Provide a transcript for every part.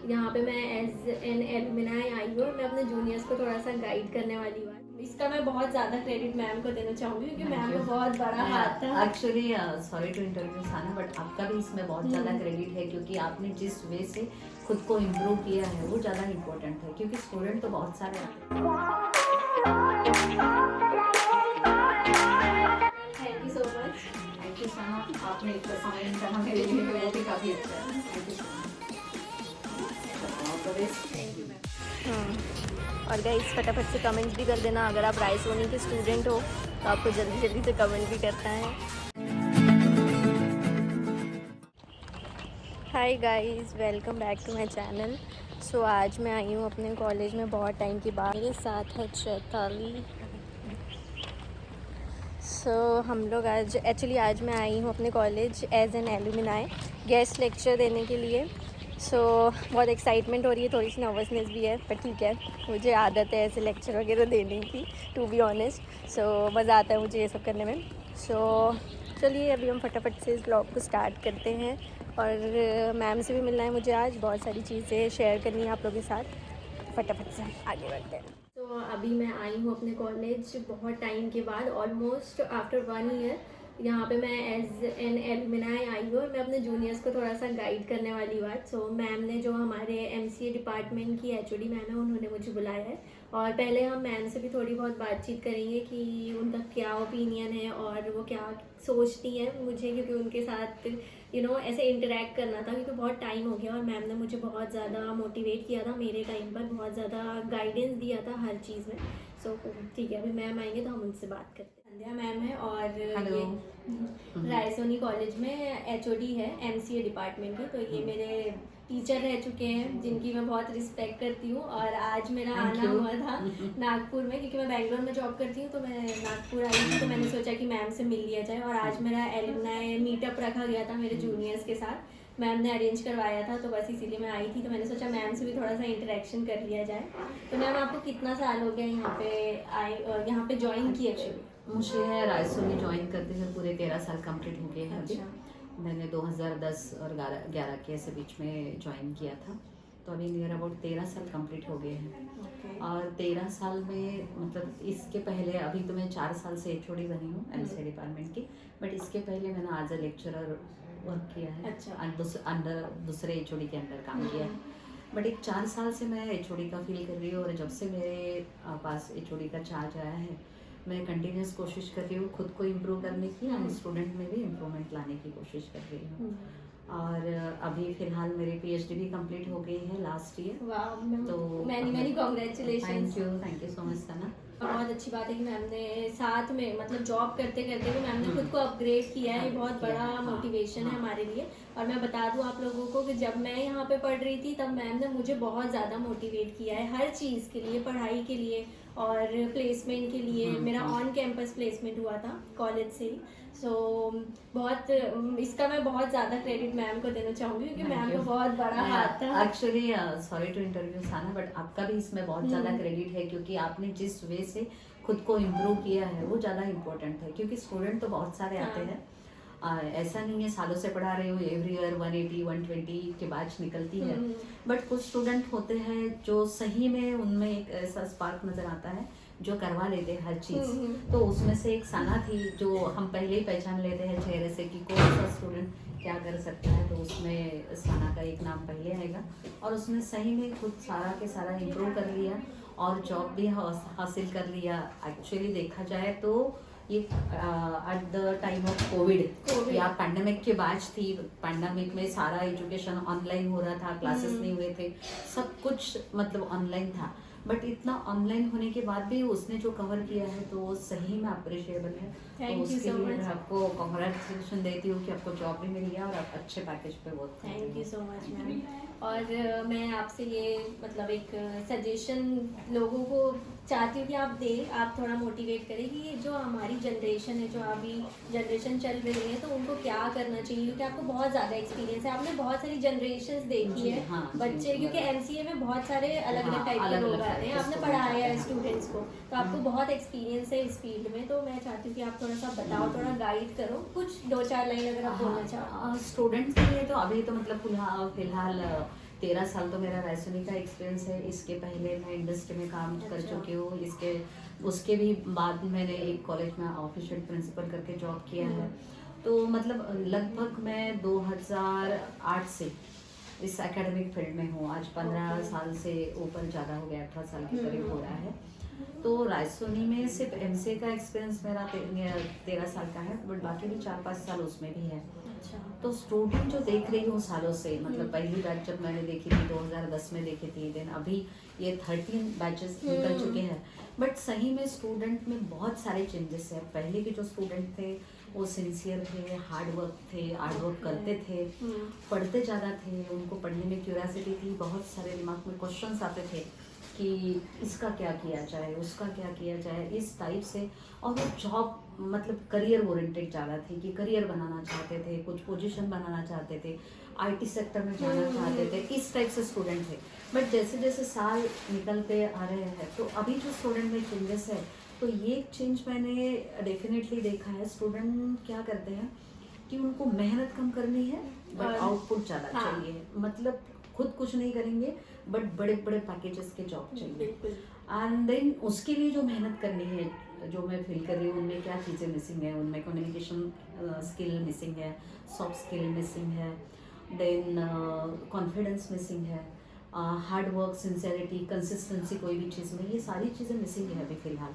यहाँ पे मैं एज एन एलुमनाई आई हूँ। मैं अपने जूनियर्स को थोड़ा सा गाइड करने वाली हूँ। इसका मैं बहुत ज़्यादा क्रेडिट मैम को देना चाहूँगी क्योंकि मैम का बहुत बड़ा हाथ था। Actually sorry to interview Sana, but आपका भी इसमें बहुत ज़्यादा क्रेडिट है क्योंकि आपने जिस वे से खुद को इम्प्रूव किया है वो ज़्यादा इम्पोर्टेंट है क्योंकि स्टूडेंट तो बहुत सारे आते हैं। Thank you so much. Thank you Sana, आपने इतना समय निकाला मेरे लिए, वो भी काफ़ी अच्छा है। Thank you so much. Thank you ma'am. और गाइस फटाफट से कमेंट्स भी कर देना अगर आप रायसोनी के स्टूडेंट हो तो आपको जल्दी जल्दी से कमेंट भी करना है। Hi guys, welcome back to my channel. So आज मैं आई हूँ अपने कॉलेज में बहुत टाइम के बाद। मेरे साथ है चैताली। हम लोग आज मैं आई हूँ अपने college as an alumni guest lecture देने के लिए। बहुत एक्साइटमेंट हो रही है, थोड़ी सी नर्वसनेस भी है, पर ठीक है, मुझे आदत है ऐसे लेक्चर वगैरह देने की, टू बी ऑनेस्ट। मज़ा आता है मुझे ये सब करने में। चलिए अभी हम फटाफट से इस ब्लॉग को स्टार्ट करते हैं। और मैम से भी मिलना है मुझे, आज बहुत सारी चीज़ें शेयर करनी है आप लोगों के साथ। फटाफट से आगे बढ़ते हैं। अभी मैं आई हूँ अपने कॉलेज बहुत टाइम के बाद, ऑलमोस्ट आफ्टर 1 ईयर। यहाँ पे मैं एज एन एलुमनाई आई हूँ और मैं अपने जूनियर्स को थोड़ा सा गाइड करने वाली हूँ आज। मैम ने, जो हमारे एमसीए डिपार्टमेंट की एचओडी मैम है, उन्होंने मुझे बुलाया है। और पहले हम मैम से भी थोड़ी बहुत बातचीत करेंगे कि उनका क्या ओपिनियन है और वो क्या सोचती हैं मुझे, क्योंकि उनके साथ ऐसे इंटरेक्ट करना था क्योंकि बहुत टाइम हो गया। और मैम ने मुझे बहुत ज़्यादा मोटिवेट किया था, मेरे टाइम पर बहुत ज़्यादा गाइडेंस दिया था हर चीज़ में। ठीक है, अभी मैम आएंगे तो हम उनसे बात करते हैं। संध्या मैम है और ये रायसोनी कॉलेज में एचओडी है एमसीए डिपार्टमेंट की। तो ये मेरे टीचर रह चुके हैं जिनकी मैं बहुत रिस्पेक्ट करती हूँ। और आज मेरा आना हुआ था नागपुर में, क्योंकि मैं बेंगलोर में जॉब करती हूँ, तो मैं नागपुर आई थी। तो मैंने सोचा कि मैम से मिल लिया जाए। और आज मेरा एलुमनाई मीटअप रखा गया था मेरे जूनियर्स के साथ, मैम ने अरेंज करवाया था, तो बस इसीलिए मैं आई थी। तो मैंने सोचा मैम से भी थोड़ा सा इंटरेक्शन कर लिया जाए। तो मैम, आपको कितना साल हो गया यहाँ पे ज्वाइन किए थे? मुझे रायसोनी ज्वाइन करते हुए पूरे 13 साल कंप्लीट हो गए हैं अभी। अच्छा। मैंने 2010 और 11 के ऐसे बीच में ज्वाइन किया था, तो अभी नियर अबाउट 13 साल कंप्लीट हो गए हैं। और 13 साल में मतलब इसके पहले, अभी तो मैं 4 साल से एचओडी बनी हूँ एमसीए डिपार्टमेंट की, बट इसके पहले मैंने एज अ लेक्चरर वर्क किया है। अच्छा। अंडर दूसरे एचओडी के अंडर काम किया है। बट एक 4 साल से मैं एचओडी का फील कर रही हूँ, और जब से मेरे पास एचओडी का चार्ज आया है, मैं कंटिन्यूस कोशिश कर रही हूँ खुद को इम्प्रूव करने की, और स्टूडेंट में भी इम्प्रूवमेंट लाने की कोशिश कर रही हूँ। और अभी फ़िलहाल मेरी पीएचडी भी कंप्लीट हो गई है लास्ट ईयर। तो many congratulation. Thank you so much Sana. बहुत अच्छी बात है कि मैम ने साथ में, मतलब जॉब करते करते भी मैम ने खुद को अपग्रेड किया है। ये बहुत बड़ा मोटिवेशन है हमारे लिए। और मैं बता दूं आप लोगों को कि जब मैं यहाँ पे पढ़ रही थी तब मैम ने मुझे बहुत ज़्यादा मोटिवेट किया है हर चीज़ के लिए, पढ़ाई के लिए और प्लेसमेंट के लिए। मेरा ऑन कैंपस प्लेसमेंट हुआ था कॉलेज से ही। बहुत इसका मैं बहुत ज़्यादा क्रेडिट मैम को देना चाहूँगी क्योंकि मैम का बहुत बड़ा हाथ था। Actually sorry to interview Sana, but आपका भी इसमें बहुत ज़्यादा क्रेडिट है क्योंकि आपने जिस वे से खुद को इम्प्रूव किया है वो ज़्यादा इम्पोर्टेंट है क्योंकि स्टूडेंट तो बहुत सारे आते हैं। ऐसा नहीं है सालों से पढ़ा रहे हो, एवरी ईयर 180 120 के बैच निकलती है, बट कुछ स्टूडेंट होते हैं जो सही में उनमें एक ऐसा स्पार्क नज़र आता है जो करवा लेते हैं हर चीज़। तो उसमें से एक साना थी जो हम पहले ही पहचान लेते हैं चेहरे से कि कौन सा स्टूडेंट क्या कर सकता है, तो उसमें साना का एक नाम पहले आएगा। और उसने सही में खुद सारा के सारा इम्प्रूव कर लिया और जॉब भी हासिल कर लिया। एक्चुअली देखा जाए तो ये at the time of Covid या पैंडेमिक के बैच थी। पैंडेमिक में सारा एजुकेशन ऑनलाइन हो रहा था, क्लासेस नहीं हुए थे, सब कुछ मतलब ऑनलाइन था। बट इतना ऑनलाइन होने के बाद भी उसने जो कवर किया है तो वो सही में अप्रिशिएबल है। तो उसके लिए मैं आपको कॉन्ग्रेचुलेशन देती हूँ कि आपको जॉब भी मिल गया और आप अच्छे पैकेज पे वर्क कर रहे हो। Thank you so much ma'am. और मैं आपसे ये मतलब एक सजेशन लोगों को चाहती हूँ कि आप थोड़ा मोटिवेट करें कि ये जो हमारी जनरेशन है, जो अभी जनरेशन चल रही है, तो उनको क्या करना चाहिए, क्योंकि आपको बहुत ज़्यादा एक्सपीरियंस है, आपने बहुत सारी जनरेशंस देखी है। बच्चे, क्योंकि एमसीए में बहुत सारे अलग अलग टाइप के लोग आते हैं, आपने पढ़ाया है स्टूडेंट्स को, तो आपको बहुत एक्सपीरियंस है इस फील्ड में। तो मैं चाहती हूँ कि आप थोड़ा सा बताओ, थोड़ा गाइड करो, कुछ 2-4 लाइन अगर आप बोलना चाहो। स्टूडेंट्स के लिए तो अभी तो मतलब फिलहाल 13 साल तो मेरा रायसोनी का एक्सपीरियंस है। इसके पहले मैं इंडस्ट्री में काम कर अच्छा। चुकी हूँ। इसके उसके भी बाद मैंने एक कॉलेज में ऑफिशियल प्रिंसिपल करके जॉब किया है। तो मतलब लगभग मैं 2008 से इस एकेडमिक फील्ड में हूँ। आज 15 ओके। साल से ऊपर ज़्यादा हो गया, 18 साल के करीब हो रहा है। तो रायसोनी में सिर्फ एमसीए का एक्सपीरियंस मेरा 13 साल का है, बट बाकी भी 4-5 साल उसमें भी है। अच्छा। तो स्टूडेंट जो देख रही हूँ सालों से, मतलब पहली बैच जब मैंने देखी थी 2010 में देखी थी, देन अभी ये 13 बैचेस निकल चुके हैं। बट सही में स्टूडेंट में बहुत सारे चेंजेस हैं। पहले के जो स्टूडेंट थे वो सिंसियर थे, हार्ड वर्क करते थे, पढ़ते ज़्यादा थे, उनको पढ़ने में क्यूरियोसिटी थी, बहुत सारे दिमाग में क्वेश्चंस आते थे कि इसका क्या किया जाए, उसका क्या किया जाए, इस टाइप से। और वो जॉब मतलब करियर ओरिएंटेड ज़्यादा थी कि करियर बनाना चाहते थे, कुछ पोजीशन बनाना चाहते थे, आईटी सेक्टर में जाना चाहते थे, इस टाइप से स्टूडेंट थे। बट जैसे जैसे साल निकलते आ रहे हैं तो अभी जो स्टूडेंट में चेंजेस है, तो ये चेंज मैंने डेफिनेटली देखा है। स्टूडेंट क्या करते हैं कि उनको मेहनत कम करनी है बट और आउटपुट ज़्यादा हाँ। चाहिए। मतलब खुद कुछ नहीं करेंगे बट बड़े बड़े पैकेजेस के जॉब चाहिए। बिल्कुल। एंड देन उसके लिए जो मेहनत करनी है, जो मैं फील कर रही हूँ, उनमें क्या चीज़ें मिसिंग है, उनमें कम्युनिकेशन स्किल मिसिंग है, सॉफ्ट स्किल मिसिंग है, देन कॉन्फिडेंस मिसिंग है, हार्ड वर्क, सिंसेरिटी, कंसिस्टेंसी कोई भी चीज़ में, ये सारी चीज़ें मिसिंग है अभी फ़िलहाल।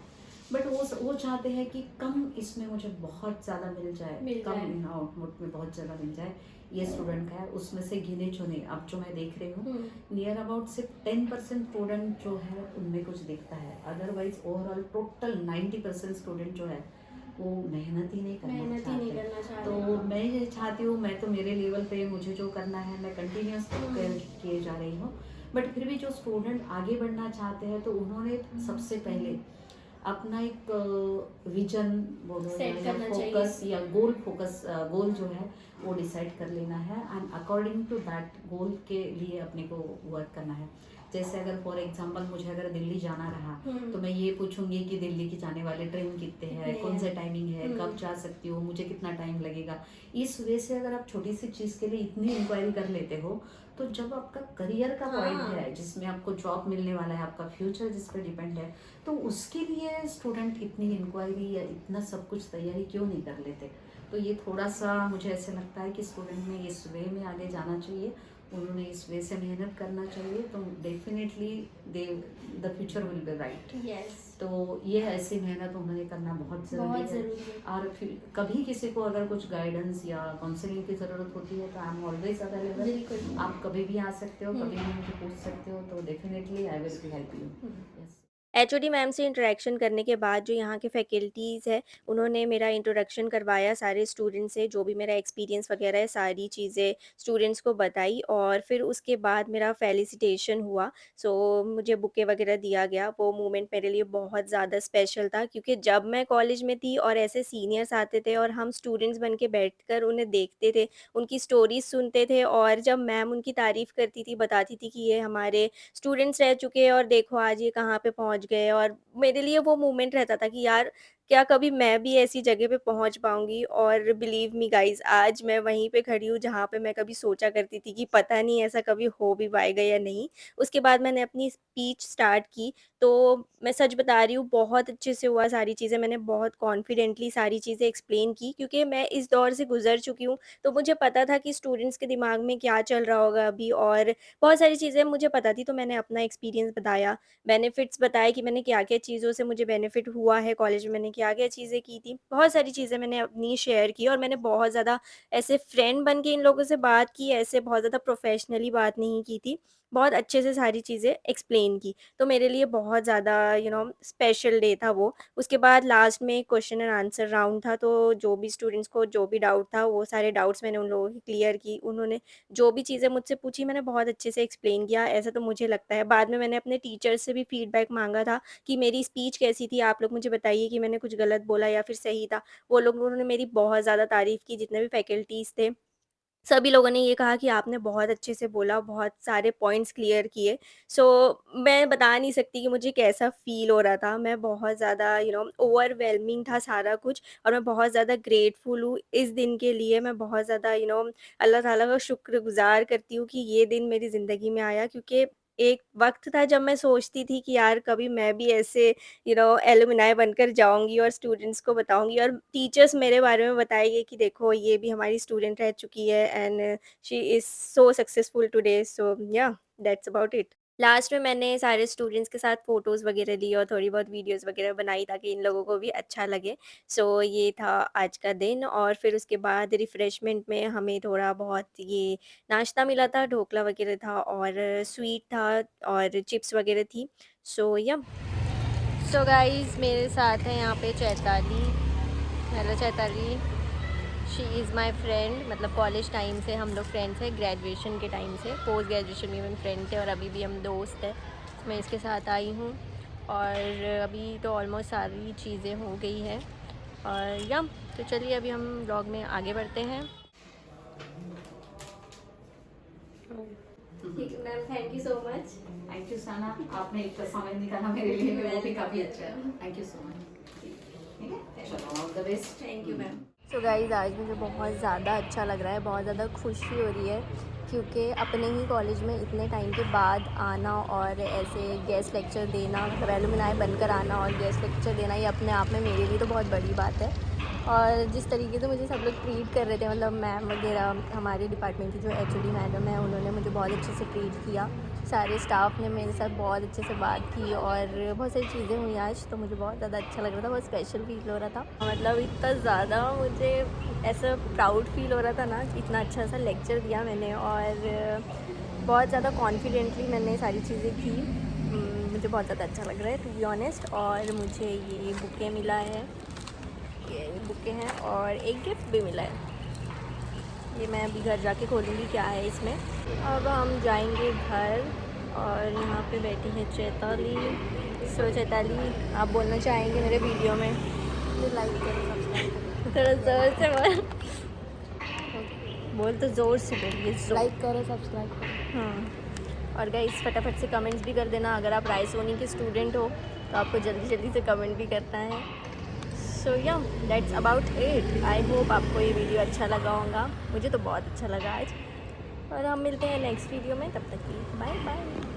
बट वो चाहते हैं कि कम इसमें मुझे बहुत ज़्यादा मिल जाए, कम इन आउटपुट में बहुत ज़्यादा मिल जाए। ये स्टूडेंट का है, उसमें से गिने चुने अब जो मैं देख रही हूँ, नियर अबाउट सिर्फ 10% स्टूडेंट जो है उनमें कुछ दिखता है। अदरवाइज ओवरऑल टोटल 90% स्टूडेंट जो है वो मेहनत ही नहीं मेहनत ही नहीं करना करना चाहते। चाहते। तो मैं ये चाहती हूँ, मैं तो मेरे लेवल पे मुझे जो करना है मैं कंटिन्यूस किए जा रही हूँ। बट फिर भी जो स्टूडेंट आगे बढ़ना चाहते हैं तो उन्होंने सबसे पहले अपना एक विजन बोलो सेट या करना फोकस चाहिए। या गोल जो है वो डिसाइड कर लेना है, and according to that goal के लिए अपने को वर्क करना है। जैसे अगर फॉर एग्जांपल मुझे अगर दिल्ली जाना रहा तो मैं ये पूछूंगी कि दिल्ली की जाने वाले ट्रेन कितने हैं, कौन सा टाइमिंग है, कब जा सकती हो, मुझे कितना टाइम लगेगा। इस वे से अगर आप छोटी सी चीज़ के लिए इतनी इंक्वायरी कर लेते हो, तो जब आपका करियर का पॉइंट है जिसमें आपको जॉब मिलने वाला है, आपका फ्यूचर जिस पर डिपेंड है, तो उसके लिए स्टूडेंट इतनी इंक्वायरी या इतना सब कुछ तैयारी क्यों नहीं कर लेते। तो ये थोड़ा सा मुझे ऐसे लगता है कि स्टूडेंट में इस वे में आगे जाना चाहिए, उन्होंने इस वे से मेहनत करना चाहिए, तो definitely they the future will be right. Yes. तो ये ऐसी मेहनत उन्होंने करना बहुत ज़रूरी बहुत है। ज़रूरी है। और फिर कभी किसी को अगर कुछ गाइडेंस या काउंसलिंग की ज़रूरत होती है तो आई एम ऑलवेज अवेलेबल। बिल्कुल। आप कभी भी आ सकते हो, कभी भी मुझे पूछ सकते हो, तो definitely I will be help you. Yes. HOD ma'am से इंटरेक्शन करने के बाद जो यहाँ के फैकल्टीज़ है, उन्होंने मेरा इंट्रोडक्शन करवाया सारे स्टूडेंट्स से, जो भी मेरा एक्सपीरियंस वगैरह है, सारी चीज़ें स्टूडेंट्स को बताई और फिर उसके बाद मेरा फेलिसिटेशन हुआ। सो मुझे बुके वगैरह दिया गया। वो मोमेंट मेरे लिए बहुत ज़्यादा स्पेशल था क्योंकि जब मैं कॉलेज में थी और ऐसे सीनियर्स आते थे और हम स्टूडेंट्स बन के बैठकर उन्हें देखते थे, उनकी स्टोरीज़ सुनते थे और जब मैम उनकी तारीफ़ करती थी, बताती थी कि ये हमारे स्टूडेंट्स रह चुके हैं और देखो आज ये कहाँ पे पहुँच गए और मेरे लिए वो मोमेंट रहता था कि यार क्या कभी मैं भी ऐसी जगह पे पहुँच पाऊँगी और बिलीव मी गाइज़ आज मैं वहीं पे खड़ी हूँ जहाँ पे मैं कभी सोचा करती थी कि पता नहीं ऐसा कभी हो भी पाएगा या नहीं। उसके बाद मैंने अपनी स्पीच स्टार्ट की, तो मैं सच बता रही हूँ बहुत अच्छे से हुआ सारी चीज़ें, मैंने बहुत कॉन्फिडेंटली सारी चीज़ें एक्सप्लेन की क्योंकि मैं इस दौर से गुज़र चुकी हूँ, तो मुझे पता था कि स्टूडेंट्स के दिमाग में क्या चल रहा होगा अभी और बहुत सारी चीज़ें मुझे पता थी, तो मैंने अपना एक्सपीरियंस बताया, बेनिफिट्स बताए कि मैंने क्या-क्या चीज़ों से मुझे बेनिफिट हुआ है, कॉलेज में मैंने क्या-क्या चीज़ें की थी। बहुत सारी चीज़ें मैंने अपनी शेयर की और मैंने बहुत ज़्यादा ऐसे फ्रेंड बन के इन लोगों से बात की, ऐसे बहुत ज़्यादा प्रोफ़ेशनली बात नहीं की थी। बहुत अच्छे से सारी चीज़ें एक्सप्लेन की। तो मेरे लिए बहुत ज़्यादा स्पेशल डे था वो। उसके बाद लास्ट में क्वेश्चन एंड आंसर राउंड था, तो जो भी स्टूडेंट्स को जो भी डाउट था, वो सारे डाउट्स मैंने उन लोगों की क्लियर की। उन्होंने जो भी चीज़ें मुझसे पूछी मैंने बहुत अच्छे से एक्सप्लेन किया, ऐसा तो मुझे लगता है। बाद में मैंने अपने टीचर्स से भी फीडबैक माँगा था कि मेरी स्पीच कैसी थी? आप लोग मुझे बताइए कि मैंने कुछ गलत बोला या फिर सही था। वो लोग उन्होंने मेरी बहुत ज़्यादा तारीफ़ की, जितने भी फैकल्टीज़ थे। सभी लोगों ने ये कहा कि आपने बहुत अच्छे से बोला, बहुत सारे पॉइंट्स क्लियर किए। सो मैं बता नहीं सकती कि मुझे कैसा फ़ील हो रहा था। मैं बहुत ज़्यादा ओवरवेलमिंग था सारा कुछ, और मैं बहुत ज़्यादा ग्रेटफुल हूँ इस दिन के लिए। मैं बहुत ज़्यादा अल्लाह ताला का शुक्रगुज़ार करती हूँ कि ये दिन मेरी ज़िंदगी में आया, क्योंकि एक वक़्त था जब मैं सोचती थी कि यार कभी मैं भी ऐसे एलुमनाई बनकर जाऊँगी और स्टूडेंट्स को बताऊँगी, और टीचर्स मेरे बारे में बताएँगे कि देखो ये भी हमारी स्टूडेंट रह चुकी है, and she is so successful today. So yeah that's about it. Last में मैंने सारे स्टूडेंट्स के साथ फ़ोटोज़ वगैरह ली और थोड़ी बहुत वीडियोज़ वगैरह बनाई ताकि इन लोगों को भी अच्छा लगे। सो ये था आज का दिन, और फिर उसके बाद रिफ़्रेशमेंट में हमें थोड़ा बहुत ये नाश्ता मिला था, ढोकला वगैरह था और स्वीट था और चिप्स वगैरह थी। सो या सो गाइज़ मेरे साथ हैं यहाँ पे Chaitali. Hello Chaitali. She is my friend, मतलब कॉलेज टाइम से हम लोग फ्रेंड्स हैं, ग्रेजुएशन के टाइम से। पोस्ट ग्रेजुएशन में भी फ्रेंड थे और अभी भी हम दोस्त हैं। मैं इसके साथ आई हूँ और अभी तो ऑलमोस्ट सारी चीज़ें हो गई है। और या तो चलिए अभी हम व्लॉग में आगे बढ़ते हैं। ठीक है ma'am, thank you so much. Thank you Sana, आपने एक समय निकाला मेरे लिए, वो भी काफ़ी अच्छा है। Thank you so much. ठीक है, चलो all the best. Thank you ma'am. So guys आज मुझे बहुत ज़्यादा अच्छा लग रहा है, बहुत ज़्यादा खुशी हो रही है, क्योंकि अपने ही कॉलेज में इतने टाइम के बाद आना और ऐसे गेस्ट लेक्चर देना, मतलब एलुमनाई बनकर आना और गेस्ट लेक्चर देना, ये अपने आप में मेरे लिए तो बहुत बड़ी बात है। और जिस तरीके से मुझे सब लोग ट्रीट कर रहे थे, मतलब मैम वगैरह, हमारे डिपार्टमेंट की जो एचओडी मैडम है, उन्होंने मुझे बहुत अच्छे से ट्रीट किया। सारे स्टाफ ने मेरे साथ बहुत अच्छे से बात की और बहुत सारी चीज़ें हुई आज, तो मुझे बहुत ज़्यादा अच्छा लग रहा था, बहुत स्पेशल फ़ील हो रहा था। मतलब इतना ज़्यादा मुझे ऐसा प्राउड फ़ील हो रहा था ना, इतना अच्छा सा लेक्चर दिया मैंने और बहुत ज़्यादा कॉन्फिडेंटली मैंने सारी चीज़ें की। मुझे बहुत ज़्यादा अच्छा लग रहा है टू बी ऑनेस्ट। और मुझे ये बुके मिला है, ये बुके हैं और एक गिफ्ट भी मिला है। ये मैं अभी घर जाके खोलूँगी क्या है इसमें। अब हम जाएंगे घर और यहाँ पे बैठी है चैताली। सो चैताली, आप बोलना चाहेंगे मेरे वीडियो में? लाइक करो, सब्सक्राइब करो। थोड़ा ज़ोर से बोल। बोल तो ज़ोर से बोलिए। लाइक करो, सब्सक्राइब करो। हाँ, और गाइस फटाफट से कमेंट्स भी कर देना। अगर आप रायसोनी के स्टूडेंट हो तो आपको जल्दी जल्दी से कमेंट भी करना है। सो yeah that's about it. I hope आपको ये वीडियो अच्छा लगा होगा, मुझे तो बहुत अच्छा लगा आज। और हम मिलते हैं नेक्स्ट वीडियो में, तब तक के लिए बाय बाय।